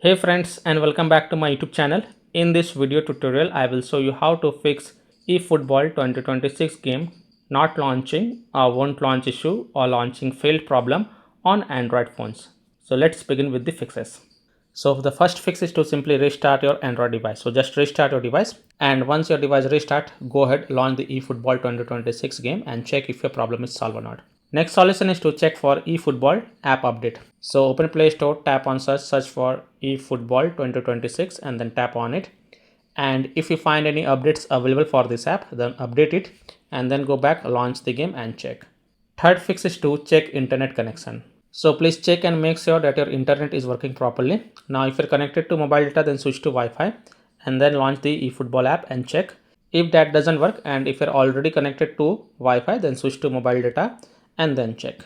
Hey friends, and welcome back to my YouTube channel. In this video tutorial I will show you how to fix eFootball 2026 game not launching or won't launch issue or launching failed problem on Android phones. So let's begin with the fixes. So the first fix is to simply restart your Android device. So just restart your device, and once your device restart, go ahead, launch the eFootball 2026 game and check if your problem is solved or not. Next solution is to check for eFootball app update. So open Play Store, tap on search for eFootball 2026 and then tap on it. And if you find any updates available for this app, then update it and then go back, launch the game and check. Third fix is to check internet connection. So please check and make sure that your internet is working properly. Now if you're connected to mobile data, then switch to Wi-Fi and then launch the eFootball app and check. If that doesn't work, and if you're already connected to Wi-Fi, then switch to mobile data and then check.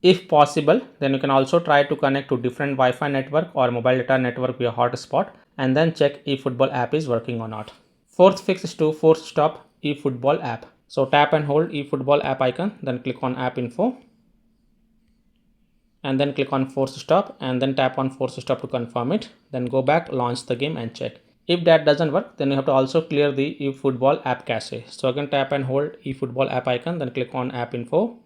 If possible, then you can also try to connect to different Wi-Fi network or mobile data network via hotspot and then check eFootball app is working or not. Fourth fix is to force stop eFootball app. So tap and hold eFootball app icon, then click on app info and then click on force stop and then tap on force stop to confirm it. Then go back, launch the game and check. If that doesn't work, then you have to also clear the eFootball app cache. So again tap and hold eFootball app icon, then click on app info,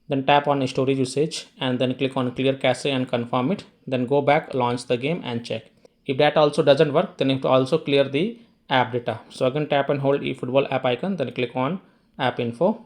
then tap on storage usage and then click on clear cache and confirm it. Then go back, launch the game and check. If that also doesn't work, then you have to also clear the app data. So again tap and hold eFootball app icon, then click on app info,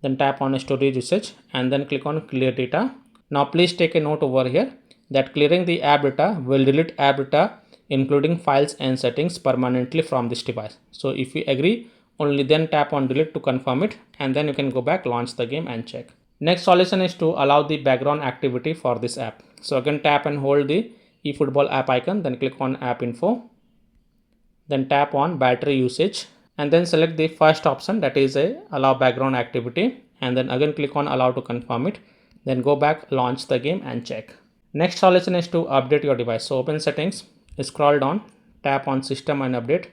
then tap on storage usage and then click on clear data. Now please take a note over here that clearing the app data will delete app data including files and settings permanently from this device. So if you agree, only then tap on delete to confirm it and then you can go back, launch the game and check. Next solution is to allow the background activity for this app. So again tap and hold the eFootball app icon, then click on app info, then tap on battery usage and then select the first option, that is a allow background activity, and then again click on allow to confirm it. Then go back, launch the game and check. Next solution is to update your device. So open settings, scroll down, tap on system and update,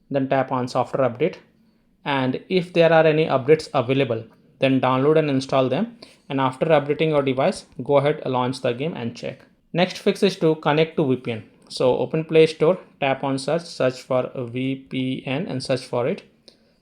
then tap on software update, and if there are any updates available, then download and install them, and after updating your device, go ahead, launch the game and check. Next fix is to connect to VPN. So open Play Store, tap on search for VPN and search for it,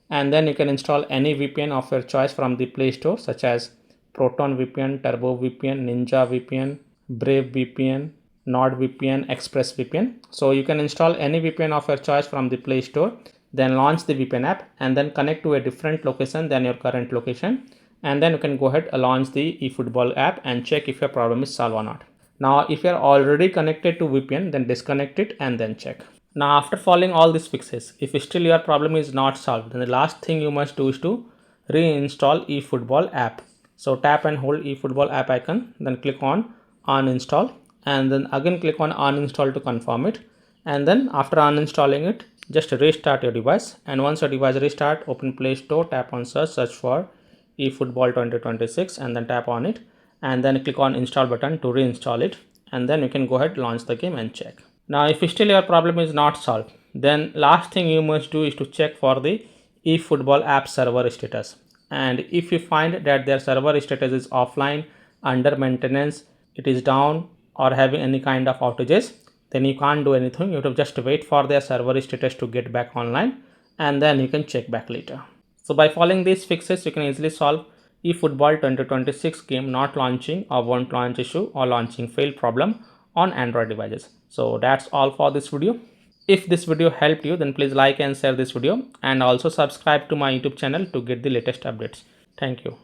and then you can install any VPN of your choice from the Play Store, such as Proton VPN, Turbo VPN, Ninja VPN, Brave VPN, NordVPN, Express VPN. So you can install any VPN of your choice from the Play Store, then launch the VPN app and then connect to a different location than your current location, and then you can go ahead, launch the eFootball app and check if your problem is solved or not. Now if you are already connected to VPN, then disconnect it and then check. Now after following all these fixes, if still your problem is not solved, then the last thing you must do is to reinstall eFootball app. So tap and hold eFootball app icon, then click on uninstall and then again click on uninstall to confirm it, and then after uninstalling it, just restart your device, and once your device restart, open Play Store, tap on search for eFootball 2026 and then tap on it and then click on install button to reinstall it, and then you can go ahead, launch the game and check. Now if still your problem is not solved, then last thing you must do is to check for the eFootball app server status, and if you find that their server status is offline, under maintenance, it is down or having any kind of outages, then you can't do anything. You have to just wait for their server status to get back online and then you can check back later. So by following these fixes, you can easily solve eFootball 2026 game not launching or won't launch issue or launching failed problem on Android devices. So that's all for this video. If this video helped you, then please like and share this video and also subscribe to my YouTube channel to get the latest updates. Thank you.